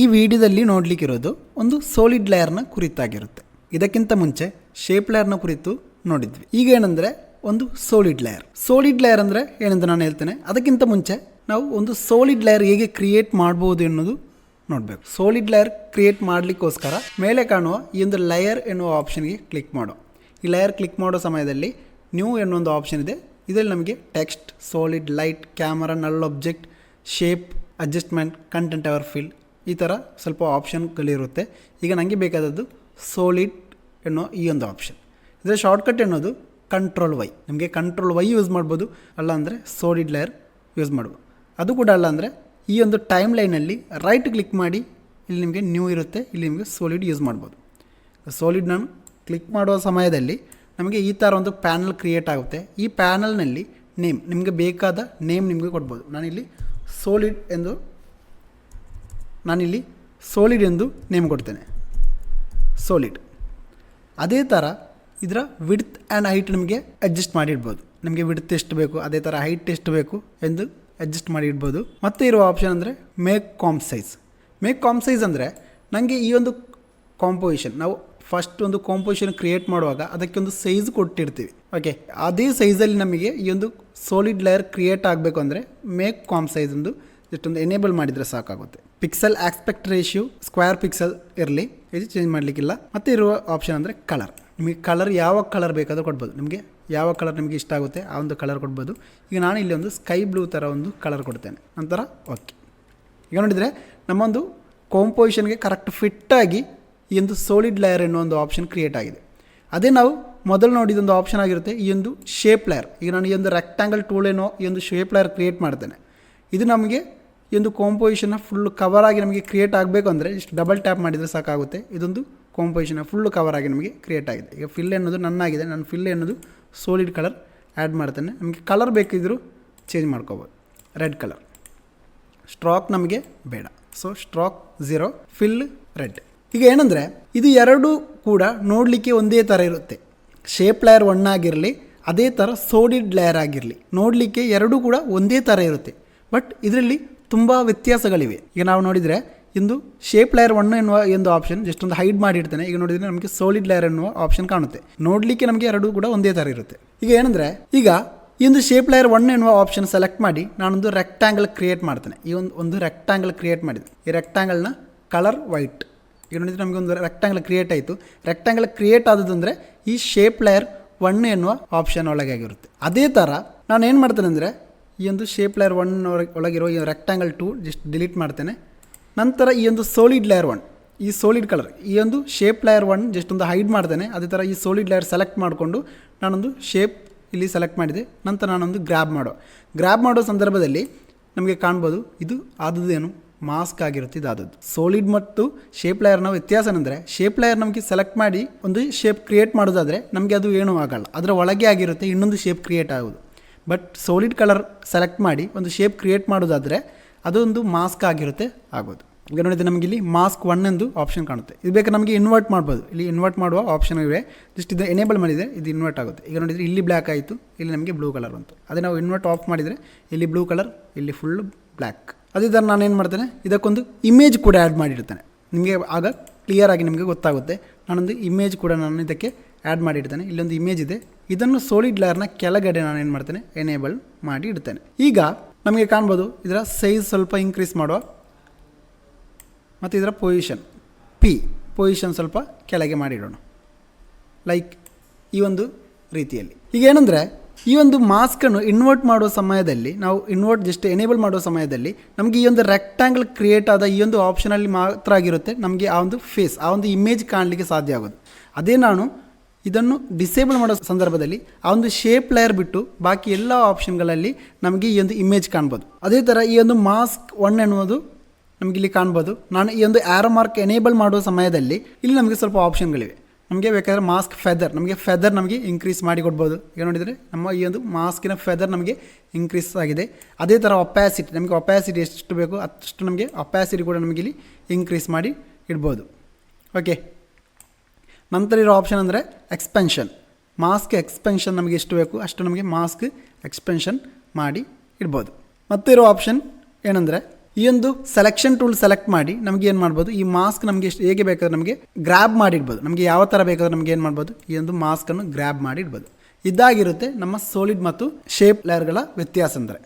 ಈ ವಿಡಿಯೋದಲ್ಲಿ ನೋಡಲಿಕ್ಕಿರೋದು ಒಂದು ಸಾಲಿಡ್ ಲೇಯರ್ನ ಕುರಿತಾಗಿರುತ್ತೆ. ಇದಕ್ಕಿಂತ ಮುಂಚೆ ಶೇಪ್ ಲೇಯರ್ನ ಕುರಿತು ನೋಡಿದ್ವಿ. ಈಗ ಏನಂದರೆ ಒಂದು ಸಾಲಿಡ್ ಲೇಯರ್ ಅಂದರೆ ಏನಂತ ನಾನು ಹೇಳ್ತೇನೆ. ಅದಕ್ಕಿಂತ ಮುಂಚೆ ನಾವು ಒಂದು ಸಾಲಿಡ್ ಲೇಯರ್ ಹೇಗೆ ಕ್ರಿಯೇಟ್ ಮಾಡ್ಬೋದು ಎನ್ನುವುದು ನೋಡಬೇಕು. ಸಾಲಿಡ್ ಲೇಯರ್ ಕ್ರಿಯೇಟ್ ಮಾಡಲಿಕ್ಕೋಸ್ಕರ ಮೇಲೆ ಕಾಣುವ ಈ ಒಂದು ಲೇಯರ್ ಎನ್ನುವ ಆಪ್ಷನ್ಗೆ ಕ್ಲಿಕ್ ಮಾಡೋ. ಈ ಲೇಯರ್ ಕ್ಲಿಕ್ ಮಾಡೋ ಸಮಯದಲ್ಲಿ ನ್ಯೂ ಎನ್ನುವ ಒಂದು ಆಪ್ಷನ್ ಇದೆ. ಇದರಲ್ಲಿ ನಮಗೆ text, solid, light, camera, null object, shape, adjustment, content aware fill ಈ ಥರ ಸ್ವಲ್ಪ ಆಪ್ಷನ್ಗಳಿರುತ್ತೆ. ಈಗ ನನಗೆ ಬೇಕಾದದ್ದು ಸಾಲಿಡ್ ಎನ್ನೋ ಈ ಒಂದು ಆಪ್ಷನ್. ಇದರ ಶಾರ್ಟ್ಕಟ್ ಎನ್ನೋದು ಕಂಟ್ರೋಲ್ ವೈ. ನಿಮಗೆ ಕಂಟ್ರೋಲ್ ವೈ ಯೂಸ್ ಮಾಡ್ಬೋದು, ಅಲ್ಲ ಅಂದರೆ ಸಾಲಿಡ್ ಲೇಯರ್ ಯೂಸ್ ಮಾಡ್ಬೋದು. ಅದು ಕೂಡ ಅಲ್ಲ ಅಂದರೆ ಈ ಒಂದು ಟೈಮ್ ಲೈನಲ್ಲಿ ರೈಟ್ ಕ್ಲಿಕ್ ಮಾಡಿ ಇಲ್ಲಿ ನಿಮಗೆ ನ್ಯೂ ಇರುತ್ತೆ, ಇಲ್ಲಿ ನಿಮಗೆ ಸಾಲಿಡ್ ಯೂಸ್ ಮಾಡ್ಬೋದು. ಸಾಲಿಡ್ ನಾನು ಕ್ಲಿಕ್ ಮಾಡುವ ಸಮಯದಲ್ಲಿ ನಮಗೆ ಈ ಥರ ಒಂದು ಪ್ಯಾನಲ್ ಕ್ರಿಯೇಟ್ ಆಗುತ್ತೆ. ಈ ಪ್ಯಾನಲ್ನಲ್ಲಿ ನೇಮ್, ನಿಮಗೆ ಬೇಕಾದ ನೇಮ್ ನಿಮಗೆ ಕೊಡ್ಬೋದು. ನಾನಿಲ್ಲಿ ಸಾಲಿಡ್ ಎಂದು ನೇಮ್ ಕೊಡ್ತೇನೆ, ಸಾಲಿಡ್. ಅದೇ ಥರ ಇದರ ವಿಡ್ತ್ ಆ್ಯಂಡ್ ಹೈಟ್ ನಿಮಗೆ ಅಡ್ಜಸ್ಟ್ ಮಾಡಿಡ್ಬೋದು. ನಿಮಗೆ ವಿಡ್ತ್ ಎಷ್ಟು ಬೇಕು, ಅದೇ ಥರ ಹೈಟ್ ಎಷ್ಟು ಬೇಕು ಎಂದು ಅಡ್ಜಸ್ಟ್ ಮಾಡಿ ಇಡ್ಬೋದು. ಮತ್ತೆ ಇರುವ ಆಪ್ಷನ್ ಅಂದರೆ ಮೇಕ್ ಕಾಂಪ್ ಸೈಜ್ ಅಂದರೆ ನನಗೆ ಈ ಒಂದು ಕಾಂಪೋಸಿಷನ್, ನಾವು ಫಸ್ಟ್ ಒಂದು ಕಾಂಪೋಸಿಷನ್ ಕ್ರಿಯೇಟ್ ಮಾಡುವಾಗ ಅದಕ್ಕೆ ಒಂದು ಸೈಜ್ ಕೊಟ್ಟಿರ್ತೀವಿ. ಓಕೆ, ಅದೇ ಸೈಜಲ್ಲಿ ನಮಗೆ ಈ ಒಂದು ಸಾಲಿಡ್ ಲೇಯರ್ ಕ್ರಿಯೇಟ್ ಆಗಬೇಕು ಅಂದರೆ ಮೇಕ್ ಕಾಂಪ್ ಸೈಜ್ ಒಂದು ಜಸ್ಟ್ ಎನೇಬಲ್ ಮಾಡಿದರೆ ಸಾಕಾಗುತ್ತೆ. Pixel aspect ratio square pixel ಇರಲಿ, ಇದು ಚೇಂಜ್ ಮಾಡಲಿಕ್ಕಿಲ್ಲ. ಮತ್ತೆ ಇರುವ ಆಪ್ಷನ್ ಅಂದರೆ ಕಲರ್. ನಿಮಗೆ ಕಲರ್ ಯಾವ ಕಲರ್ ಬೇಕಾದರೂ ಕೊಡ್ಬೋದು. ನಿಮಗೆ ಯಾವ ಕಲರ್ ನಿಮಗೆ ಇಷ್ಟ ಆಗುತ್ತೆ ಆ ಒಂದು ಕಲರ್ ಕೊಡ್ಬೋದು. ಈಗ ನಾನು ಇಲ್ಲಿ ಒಂದು ಸ್ಕೈ ಬ್ಲೂ ಥರ ಒಂದು ಕಲರ್ ಕೊಡ್ತೇನೆ. ನಂತರ ಓಕೆ. ಈಗ ನೋಡಿದರೆ ನಮ್ಮೊಂದು ಕಾಂಪೋಸಿಷನ್ಗೆ ಕರೆಕ್ಟ್ ಫಿಟ್ಟಾಗಿ ಈ ಒಂದು ಸಾಲಿಡ್ ಲೇಯರ್ ಎನ್ನುವ ಒಂದು ಆಪ್ಷನ್ ಕ್ರಿಯೇಟ್ ಆಗಿದೆ. ಅದೇ ನಾವು ಮೊದಲು ನೋಡಿದೊಂದು ಆಪ್ಷನ್ ಆಗಿರುತ್ತೆ ಈ ಒಂದು ಶೇಪ್ ಲೇಯರ್. ಈಗ ನಾನು ಈ ಒಂದು ರೆಕ್ಟ್ಯಾಂಗಲ್ ಟೂಲ್ ಏನೋ ಈ ಒಂದು ಶೇಪ್ ಲೇಯರ್ ಕ್ರಿಯೇಟ್ ಮಾಡ್ತೇನೆ. ಇದು ನಮಗೆ ಈ ಒಂದು ಕಾಂಪೋಸಿಷನ್ನ ಫುಲ್ ಕವರ್ ಆಗಿ ನಮಗೆ ಕ್ರಿಯೇಟ್ ಆಗಬೇಕು ಅಂದರೆ ಇಷ್ಟು ಡಬಲ್ ಟ್ಯಾಪ್ ಮಾಡಿದರೆ ಸಾಕಾಗುತ್ತೆ. ಇದೊಂದು ಕಾಂಪೋಸಿಷನ್ ಫುಲ್ಲು ಕವರ್ ಆಗಿ ನಮಗೆ ಕ್ರಿಯೇಟ್ ಆಗಿದೆ. ಈಗ ಫಿಲ್ ಎನ್ನೋದು ನನ್ನಾಗಿದೆ, ನಾನು ಫಿಲ್ ಎನ್ನೋದು ಸಾಲಿಡ್ ಕಲರ್ ಆ್ಯಡ್ ಮಾಡ್ತೇನೆ. ನಮಗೆ ಕಲರ್ ಬೇಕಿದ್ದರೂ ಚೇಂಜ್ ಮಾಡ್ಕೋಬೋದು, ರೆಡ್ ಕಲರ್. ಸ್ಟ್ರೋಕ್ ನಮಗೆ ಬೇಡ, ಸೊ ಸ್ಟ್ರೋಕ್ 0, ಫಿಲ್ ರೆಡ್. ಈಗ ಏನಂದರೆ ಇದು ಎರಡೂ ಕೂಡ ನೋಡಲಿಕ್ಕೆ ಒಂದೇ ಥರ ಇರುತ್ತೆ. ಶೇಪ್ ಲೇಯರ್ 1 ಆಗಿರಲಿ, ಅದೇ ಥರ ಸಾಲಿಡ್ ಲೇಯರ್ ಆಗಿರಲಿ, ನೋಡಲಿಕ್ಕೆ ಎರಡೂ ಕೂಡ ಒಂದೇ ಥರ ಇರುತ್ತೆ. ಬಟ್ ಇದರಲ್ಲಿ ತುಂಬ ವ್ಯತ್ಯಾಸಗಳಿವೆ. ಈಗ ನಾವು ನೋಡಿದರೆ ಇಂದು ಶೇಪ್ ಲೇಯರ್ 1 ಎನ್ನುವ ಒಂದು ಆಪ್ಷನ್ ಜಸ್ಟ್ ಒಂದು ಹೈಡ್ ಮಾಡಿ ಇಡ್ತೇನೆ. ಈಗ ನೋಡಿದರೆ ನಮಗೆ ಸಾಲಿಡ್ ಲೇಯರ್ ಎನ್ನುವ ಆಪ್ಷನ್ ಕಾಣುತ್ತೆ. ನೋಡಲಿಕ್ಕೆ ನಮಗೆ ಎರಡೂ ಕೂಡ ಒಂದೇ ಥರ ಇರುತ್ತೆ. ಈಗ ಏನಂದರೆ ಈಗ ಈ ಒಂದು ಶೇಪ್ ಲೇಯರ್ 1 ಎನ್ನುವ ಆಪ್ಷನ್ ಸೆಲೆಕ್ಟ್ ಮಾಡಿ ನಾನೊಂದು ರೆಕ್ಟ್ಯಾಂಗಲ್ ಕ್ರಿಯೇಟ್ ಮಾಡ್ತೇನೆ. ಈ ಒಂದು ರೆಕ್ಟ್ಯಾಂಗಲ್ ಕ್ರಿಯೇಟ್ ಮಾಡಿದೆ. ಈ ರೆಕ್ಟ್ಯಾಂಗಲ್ನ ಕಲರ್ ವೈಟ್. ಈಗ ನೋಡಿದರೆ ನಮಗೆ ಒಂದು ರೆಕ್ಟ್ಯಾಂಗಲ್ ಕ್ರಿಯೇಟ್ ಆಯಿತು. ರೆಕ್ಟ್ಯಾಂಗಲ್ ಕ್ರಿಯೇಟ್ ಆದದಂದರೆ ಈ ಶೇಪ್ ಲೇಯರ್ 1 ಎನ್ನುವ ಆಪ್ಷನ್ ಒಳಗೆ ಆಗಿರುತ್ತೆ. ಅದೇ ಥರ ನಾನು ಏನು ಮಾಡ್ತೇನೆ ಅಂದರೆ ಈ ಒಂದು ಶೇಪ್ ಲೇಯರ್ 1 ಒಳಗಿರೋ ಈ ರೆಕ್ಟ್ಯಾಂಗಲ್ 2 ಜಸ್ಟ್ ಡಿಲೀಟ್ ಮಾಡ್ತೇನೆ. ನಂತರ ಈ ಒಂದು ಸಾಲಿಡ್ ಲೇಯರ್ 1, ಈ ಸಾಲಿಡ್ ಕಲರ್, ಈ ಒಂದು ಶೇಪ್ ಲೇಯರ್ 1 ಜಸ್ಟ್ ಒಂದು ಹೈಡ್ ಮಾಡ್ತೇನೆ. ಅದೇ ಥರ ಈ ಸಾಲಿಡ್ ಲೇಯರ್ ಸೆಲೆಕ್ಟ್ ಮಾಡಿಕೊಂಡು ನಾನೊಂದು ಶೇಪ್ ಇಲ್ಲಿ ಸೆಲೆಕ್ಟ್ ಮಾಡಿದೆ. ನಂತರ ನಾನೊಂದು ಗ್ರ್ಯಾಬ್ ಮಾಡೋ ಸಂದರ್ಭದಲ್ಲಿ ನಮಗೆ ಕಾಣ್ಬೋದು ಇದು ಆದದ್ದೇನು ಮಾಸ್ಕ್ ಆಗಿರುತ್ತೆ. ಇದು ಆದದ್ದು ಸಾಲಿಡ್ ಮತ್ತು ಶೇಪ್ ಲೇಯರ್ನ ವ್ಯತ್ಯಾಸ ಏನಂದರೆ ಶೇಪ್ ಲೇಯರ್ ನಮಗೆ ಸೆಲೆಕ್ಟ್ ಮಾಡಿ ಒಂದು ಶೇಪ್ ಕ್ರಿಯೇಟ್ ಮಾಡೋದಾದರೆ ನಮಗೆ ಅದು ಏನೂ ಆಗಲ್ಲ, ಅದರ ಒಳಗೆ ಆಗಿರುತ್ತೆ ಇನ್ನೊಂದು ಶೇಪ್ ಕ್ರಿಯೇಟ್ ಆಗೋದು. ಬಟ್ ಸಾಲಿಡ್ ಕಲರ್ ಸೆಲೆಕ್ಟ್ ಮಾಡಿ ಒಂದು ಶೇಪ್ ಕ್ರಿಯೇಟ್ ಮಾಡೋದಾದರೆ ಅದೊಂದು ಮಾಸ್ಕ್ ಆಗಿರುತ್ತೆ ಆಗೋದು. ಈಗ ನೋಡಿದರೆ ನಮಗೆ ಇಲ್ಲಿ ಮಾಸ್ಕ್ 1 ಎಂದು ಆಪ್ಷನ್ ಕಾಣುತ್ತೆ. ಇದು ಬೇಕಾದ್ರೆ ನಮಗೆ ಇನ್ವರ್ಟ್ ಮಾಡ್ಬೋದು. ಇಲ್ಲಿ ಇನ್ವರ್ಟ್ ಮಾಡುವ ಆಪ್ಷನ್ ಇವೆ. ಜಸ್ಟ್ ಇದು ಎನೇಬಲ್ ಮಾಡಿದರೆ ಇದು ಇನ್ವರ್ಟ್ ಆಗುತ್ತೆ. ಈಗ ನೋಡಿದರೆ ಇಲ್ಲಿ ಬ್ಲ್ಯಾಕ್ ಆಯಿತು, ಇಲ್ಲಿ ನಮಗೆ ಬ್ಲೂ ಕಲರ್ ಬಂತು. ಅದೇ ನಾವು ಇನ್ವರ್ಟ್ ಆಫ್ ಮಾಡಿದರೆ ಇಲ್ಲಿ ಬ್ಲೂ ಕಲರ್, ಇಲ್ಲಿ ಫುಲ್ ಬ್ಲ್ಯಾಕ್. ಅದೇ ಥರ ನಾನು ಏನು ಮಾಡ್ತೇನೆ, ಇದಕ್ಕೊಂದು ಇಮೇಜ್ ಕೂಡ ಆ್ಯಡ್ ಮಾಡಿರ್ತಾನೆ. ನಿಮಗೆ ಆಗ ಕ್ಲಿಯರಾಗಿ ನಿಮಗೆ ಗೊತ್ತಾಗುತ್ತೆ. ನಾನೊಂದು ಇಮೇಜ್ ಕೂಡ ನಾನು ಇದಕ್ಕೆ ಆ್ಯಡ್ ಮಾಡಿಡ್ತೇನೆ. ಇಲ್ಲೊಂದು ಇಮೇಜ್ ಇದೆ. ಇದನ್ನು ಸಾಲಿಡ್ ಲೇಯರ್ನ ಕೆಳಗಡೆ ನಾನು ಏನು ಮಾಡ್ತೇನೆ, ಎನೇಬಲ್ ಮಾಡಿ ಇಡ್ತೇನೆ. ಈಗ ನಮಗೆ ಕಾಣ್ಬೋದು ಇದರ ಸೈಜ್ ಸ್ವಲ್ಪ ಇನ್ಕ್ರೀಸ್ ಮಾಡುವ ಮತ್ತು ಇದರ ಪೊಸಿಷನ್ ಸ್ವಲ್ಪ ಕೆಳಗೆ ಮಾಡಿಡೋಣ, ಲೈಕ್ ಈ ಒಂದು ರೀತಿಯಲ್ಲಿ. ಈಗ ಏನಂದರೆ ಈ ಒಂದು ಮಾಸ್ಕನ್ನು ಇನ್ವರ್ಟ್ ಮಾಡುವ ಸಮಯದಲ್ಲಿ ನಾವು ಜಸ್ಟ್ ಎನೇಬಲ್ ಮಾಡುವ ಸಮಯದಲ್ಲಿ ನಮಗೆ ಈ ಒಂದು ರೆಕ್ಟ್ಯಾಂಗಲ್ ಕ್ರಿಯೇಟ್ ಆದ ಈ ಒಂದು ಆಪ್ಷನಲ್ಲಿ ಮಾತ್ರ ಆಗಿರುತ್ತೆ ನಮಗೆ ಆ ಒಂದು ಫೇಸ್, ಆ ಒಂದು ಇಮೇಜ್ ಕಾಣಲಿಕ್ಕೆ ಸಾಧ್ಯ ಆಗೋದು. ಅದೇ ನಾನು ಇದನ್ನು ಡಿಸೇಬಲ್ ಮಾಡೋ ಸಂದರ್ಭದಲ್ಲಿ ಆ ಒಂದು ಶೇಪ್ ಲೇಯರ್ ಬಿಟ್ಟು ಬಾಕಿ ಎಲ್ಲ ಆಪ್ಷನ್ಗಳಲ್ಲಿ ನಮಗೆ ಈ ಒಂದು ಇಮೇಜ್ ಕಾಣ್ಬೋದು. ಅದೇ ಥರ ಈ ಒಂದು ಮಾಸ್ಕ್ 1 ಎನ್ನುವುದು ನಮಗೆ ಇಲ್ಲಿ ಕಾಣ್ಬೋದು. ನಾನು ಈ ಒಂದು ಆರೋ ಮಾರ್ಕ್ ಎನೇಬಲ್ ಮಾಡುವ ಸಮಯದಲ್ಲಿ ಇಲ್ಲಿ ನಮಗೆ ಸ್ವಲ್ಪ ಆಪ್ಷನ್ಗಳಿವೆ. ನಮಗೆ ಬೇಕಾದರೆ ಮಾಸ್ಕ್ ಫೆದರ್ ನಮಗೆ ಇನ್ಕ್ರೀಸ್ ಮಾಡಿ ಕೊಡ್ಬೋದು. ಈಗ ನೋಡಿದರೆ ನಮ್ಮ ಈ ಒಂದು ಮಾಸ್ಕಿನ ಫೆದರ್ ನಮಗೆ ಇನ್ಕ್ರೀಸ್ ಆಗಿದೆ. ಅದೇ ಥರ ಒಪ್ಯಾಸಿಟಿ ಎಷ್ಟು ಬೇಕು ಅಷ್ಟು ನಮಗೆ ಒಪ್ಯಾಸಿಟಿ ಕೂಡ ನಮಗೆ ಇಲ್ಲಿ ಇನ್ಕ್ರೀಸ್ ಮಾಡಿ ಇಡ್ಬೋದು. ಓಕೆ, ನಂತರ ಇರೋ ಆಪ್ಷನ್ ಅಂದರೆ ಮಾಸ್ಕ್ ಎಕ್ಸ್ಪೆನ್ಷನ್ ನಮಗೆ ಎಷ್ಟು ಬೇಕು ಅಷ್ಟು ನಮಗೆ ಮಾಸ್ಕ್ ಎಕ್ಸ್ಪೆನ್ಷನ್ ಮಾಡಿ ಇಡ್ಬೋದು. ಮತ್ತೆ ಇರೋ ಆಪ್ಷನ್ ಏನಂದರೆ ಈ ಒಂದು ಸೆಲೆಕ್ಷನ್ ಟೂಲ್ ಸೆಲೆಕ್ಟ್ ಮಾಡಿ ನಮಗೆ ಏನು ಮಾಡ್ಬೋದು, ಈ ಮಾಸ್ಕ್ ನಮಗೆ ಹೇಗೆ ಬೇಕಾದ್ರೆ ನಮಗೆ ಗ್ರ್ಯಾಬ್ ಮಾಡಿಡ್ಬೋದು. ನಮಗೆ ಯಾವ ಥರ ಬೇಕಾದ್ರೆ ನಮಗೆ ಏನು ಮಾಡ್ಬೋದು, ಈ ಒಂದು ಮಾಸ್ಕನ್ನು ಗ್ರ್ಯಾಬ್ ಮಾಡಿ ಇಡ್ಬೋದು. ಇದಾಗಿರುತ್ತೆ ನಮ್ಮ ಸೋಲಿಡ್ ಮತ್ತು ಶೇಪ್ ಲೇಯರ್ಗಳ ವ್ಯತ್ಯಾಸ ಅಂದರೆ.